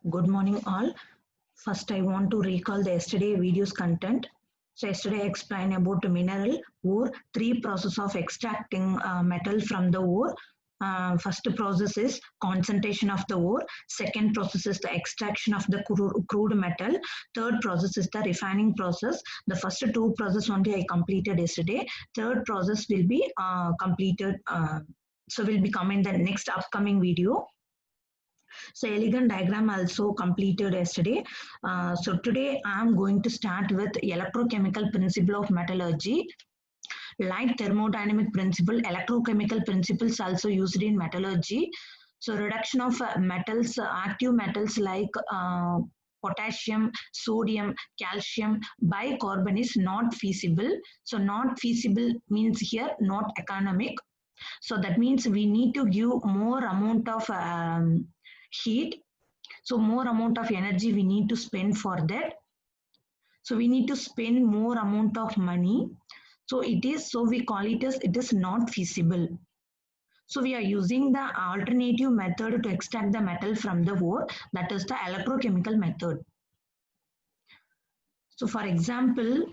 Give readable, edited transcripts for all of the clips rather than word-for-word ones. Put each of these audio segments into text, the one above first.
Good morning all. First I want to recall the yesterday video's content. So yesterday I explained about the mineral ore, three process of extracting metal from the ore. First process is concentration of the ore. Second process is the extraction of the crude metal. Third process is the refining process. The first two process only I completed yesterday. Third process will be completed. So will be coming in the next upcoming video. So elegant diagram also completed yesterday. So today I am going to start with electrochemical principle of metallurgy. Like thermodynamic principle, electrochemical principles also used in metallurgy. So reduction of metals, active metals like potassium, sodium, calcium by carbon is not feasible. So not feasible means here not economic. So that means we need to give more amount of heat. So more amount of energy we need to spend for that. So we need to spend more amount of money. So we call it as it is not feasible. So we are using the alternative method to extract the metal from the ore, that is the electrochemical method. So for example,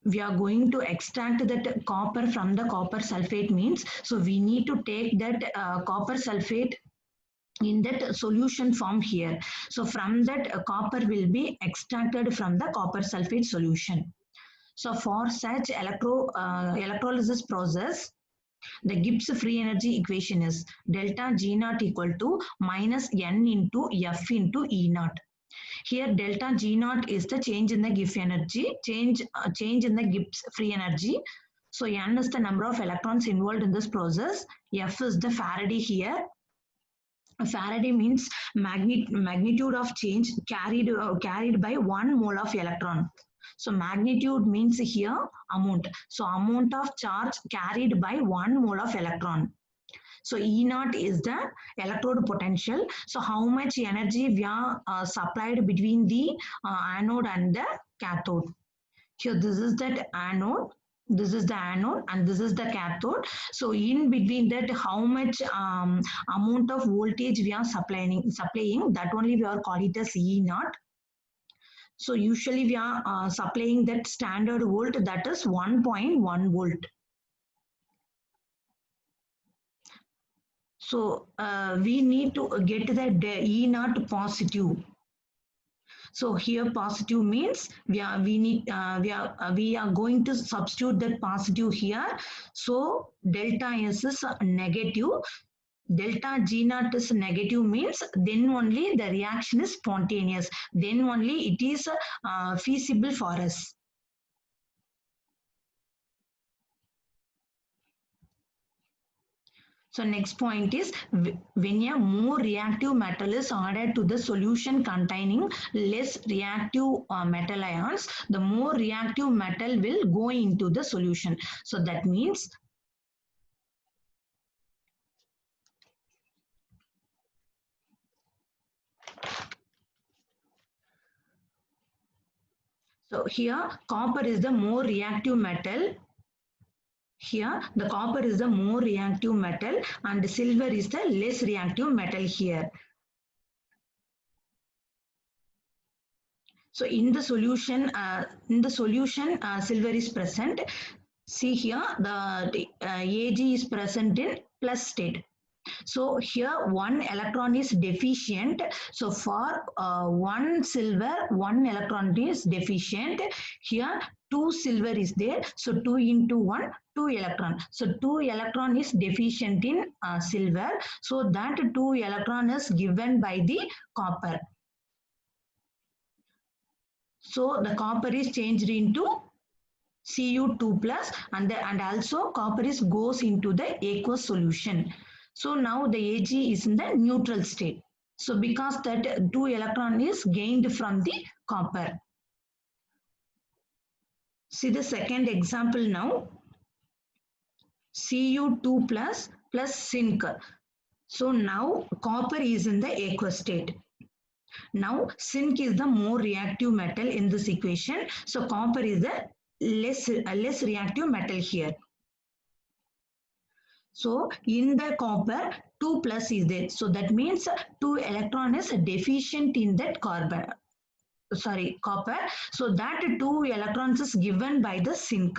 we are going to extract that copper from the copper sulfate means, so we need to take that copper sulfate in that solution form here. So from that copper will be extracted from the copper sulfate solution. So for such electrolysis process, the Gibbs free energy equation is delta G naught equal to minus N into F into E naught. Here delta G naught is the change in the Gibbs energy, change in the Gibbs free energy. So N is the number of electrons involved in this process. F is the Faraday here. Faraday means magnitude of change carried by 1 mole of electron. So magnitude means here amount. So amount of charge carried by 1 mole of electron. So E naught is the electrode potential. So how much energy we are supplied between the anode and the cathode. Here this is that anode. This is the anode and this is the cathode. So in between that, how much amount of voltage we are supplying, that only we are calling it as E naught. So usually we are supplying that standard volt, that is 1.1 volt. So we need to get the E naught positive. So here positive means we are going to substitute that positive here. So delta S is negative. Delta G naught is negative means then only the reaction is spontaneous. Then only it is feasible for us. So next point is when a more reactive metal is added to the solution containing less reactive metal ions, the more reactive metal will go into the solution. So that means so here copper is the more reactive metal. Here the copper is the more reactive metal and silver is the less reactive metal here. So in the solution, silver is present. See here the Ag is present in plus state. So here one electron is deficient. So for one silver, one electron is deficient. Here 2 silver is there. So 2 into 1, 2 electron. So 2 electron is deficient in silver. So that 2 electron is given by the copper. So the copper is changed into Cu2 plus and also copper is goes into the aqueous solution. So now the Ag is in the neutral state. So because that 2 electron is gained from the copper. See the second example now. Cu2 plus zinc. So now copper is in the aqueous state. Now zinc is the more reactive metal in this equation. So copper is the less reactive metal here. So in the copper, 2 plus is there. So that means 2 electron is deficient in that carbon. Sorry, copper. So that 2 electrons is given by the zinc.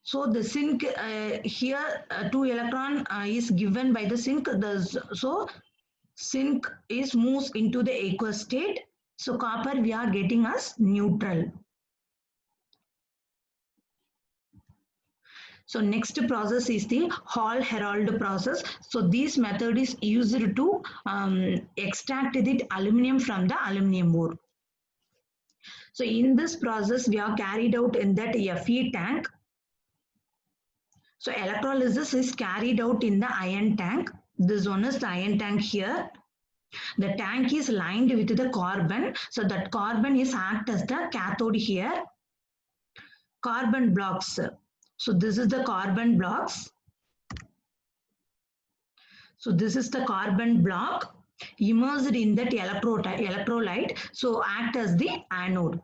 So the zinc here 2 electron is given by the zinc. So zinc is moves into the aqueous state. So copper we are getting as neutral. So next process is the Hall-Hérold process. So this method is used to extract the aluminum from the aluminum ore. So in this process, we are carried out in that Fe tank. So electrolysis is carried out in the iron tank. This one is the iron tank here. The tank is lined with the carbon. So that carbon is act as the cathode here. Carbon blocks. So this is the carbon blocks. So this is the carbon block immersed in that electrolyte. So act as the anode.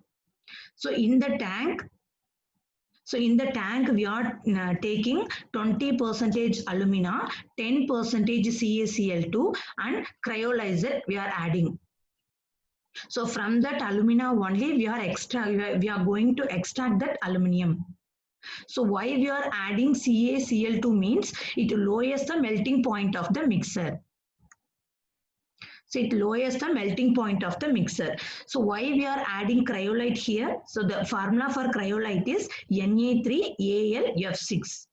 So in the tank, we are taking 20% alumina, 10% CaCl2 and cryolizer we are adding. So from that alumina only we are going to extract that aluminium. So why we are adding CaCl2 means it lowers the melting point of the mixer. So it lowers the melting point of the mixer. So why we are adding cryolite here? So the formula for cryolite is Na3Al F6.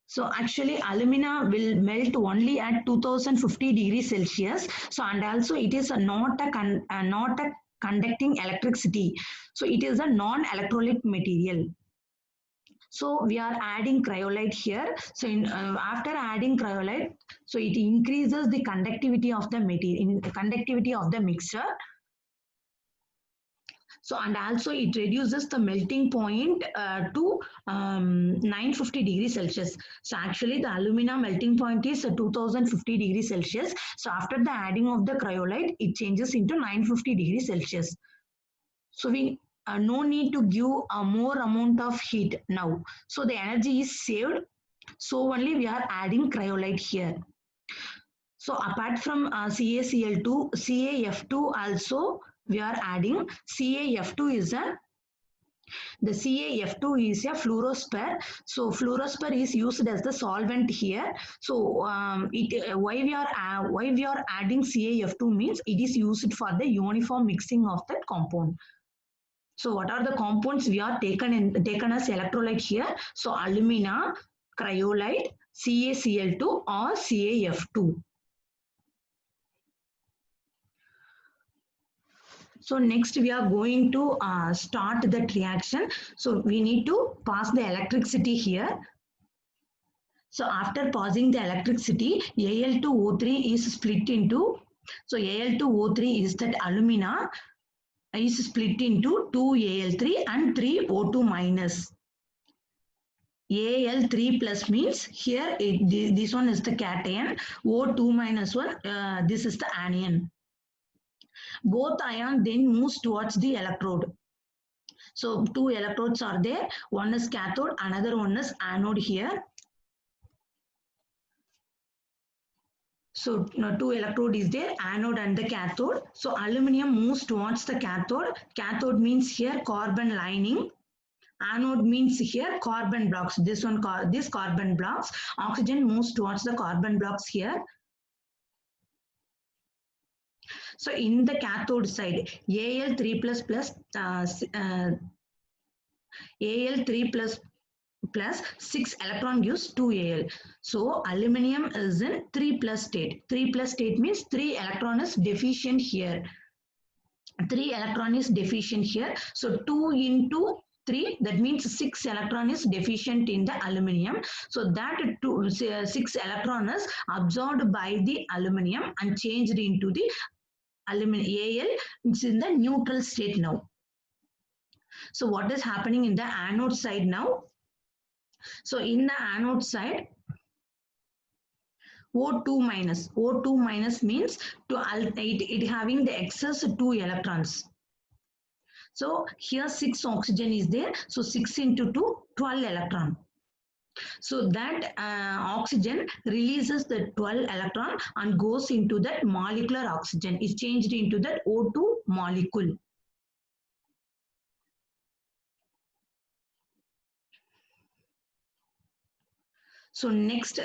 So actually alumina will melt only at 2050 degrees Celsius. So and also it is not a conducting electricity. So it is a non-electrolyte material. So we are adding cryolite here. So after adding cryolite, so it increases the conductivity of the material, conductivity of the mixture. So and also it reduces the melting point to 950 degrees Celsius. So actually the alumina melting point is 2050 degrees Celsius. So after the adding of the cryolite, it changes into 950 degrees Celsius. So we no need to give a more amount of heat now. So the energy is saved. So only we are adding cryolite here. So apart from CaCl2, CaF2 also we are adding. CaF2 is the CaF2 is a fluorospar. So fluorospar is used as the solvent here. So why we are adding CaF2 means it is used for the uniform mixing of that compound. So what are the compounds we are taken as electrolyte here? So alumina, cryolite, CaCl2 or CaF2. So next we are going to start that reaction. So we need to pass the electricity here. So after passing the electricity, Al2O3 is split into, so Al2O3 is that alumina is split into 2Al3 and 3O2 minus. Al3 plus means here this one is the cation, O2 minus 1, this is the anion. Both ion then moves towards the electrode. So two electrodes are there, one is cathode, another one is anode here. So two electrode is there, anode and the cathode. So aluminum moves towards the cathode. Cathode means here carbon lining. Anode means here carbon blocks. This carbon blocks. Oxygen moves towards the carbon blocks here. So in the cathode side, Al3 plus 6 electron gives 2 Al. So aluminum is in 3 plus state. 3 plus state means 3 electron is deficient here. 3 electron is deficient here. So 2 into 3, that means 6 electron is deficient in the aluminum. So that 6 electron is absorbed by the aluminum and changed into the aluminum. Al is in the neutral state now. So what is happening in the anode side now? So in the anode side, O2 minus means it having the excess 2 electrons. So here 6 oxygen is there. So 6 into 2, 12 electron. So that oxygen releases the 12 electron and goes into that molecular oxygen. Is changed into that O2 molecule. So next,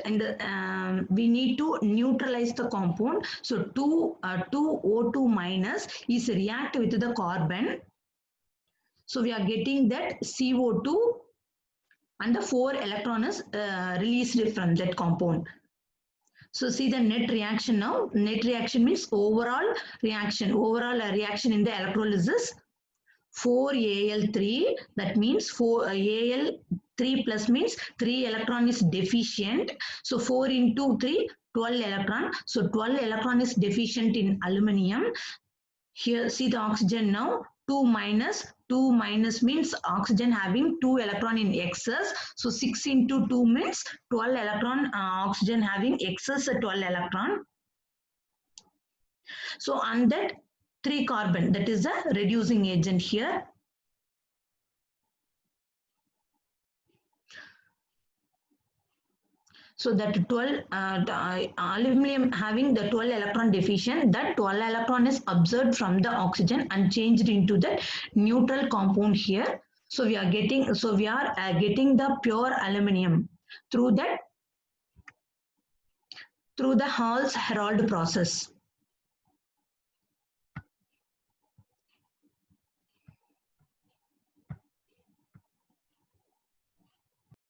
we need to neutralize the compound. So 2O2 minus is react with the carbon. So we are getting that CO2 and the 4 electron is released from that compound. So see the net reaction now. Net reaction means overall reaction. Overall reaction in the electrolysis 4Al3. That means 4 Al3 plus means 3 electron is deficient. So 4 into 3, 12 electron. So 12 electron is deficient in aluminium. Here see the oxygen now. 2 minus means oxygen having 2 electron in excess. So 6 into 2 means 12 electron, oxygen having excess 12 electron. So on that 3 carbon, that is a reducing agent here. So that 12 aluminum having the 12 electron deficient, that 12 electron is absorbed from the oxygen and changed into the neutral compound here. So we are getting the pure aluminum through the Hall's-Hérold process.